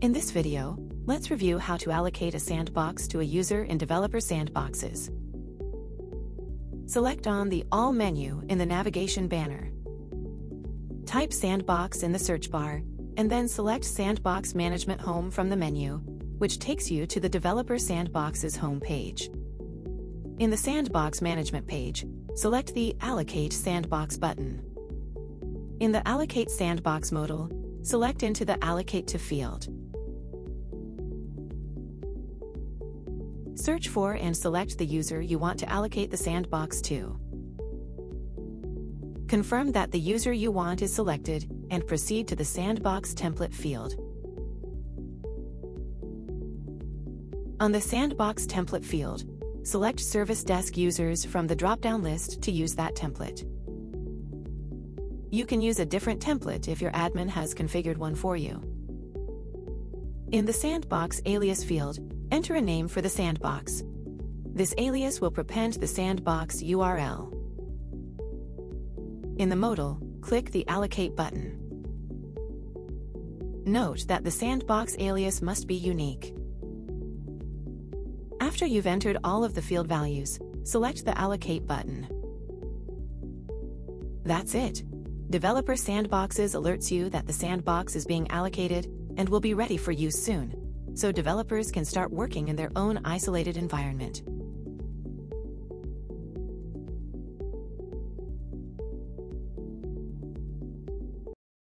In this video, let's review how to allocate a sandbox to a user in Developer Sandboxes. Select on the All menu in the navigation banner. Type Sandbox in the search bar, and then select Sandbox Management Home from the menu, which takes you to the Developer Sandboxes home page. In the Sandbox Management page, select the Allocate Sandbox button. In the Allocate Sandbox modal, select into the Allocate to field. Search for and select the user you want to allocate the sandbox to. Confirm that the user you want is selected and proceed to the Sandbox Template field. On the Sandbox Template field, select Service Desk users from the drop-down list to use that template. You can use a different template if your admin has configured one for you. In the Sandbox Alias field, enter a name for the sandbox. This alias will prepend the sandbox URL. In the modal, click the Allocate button. Note that the sandbox alias must be unique. After you've entered all of the field values, select the Allocate button. That's it. Developer Sandboxes alerts you that the sandbox is being allocated and will be ready for use soon, so developers can start working in their own isolated environment.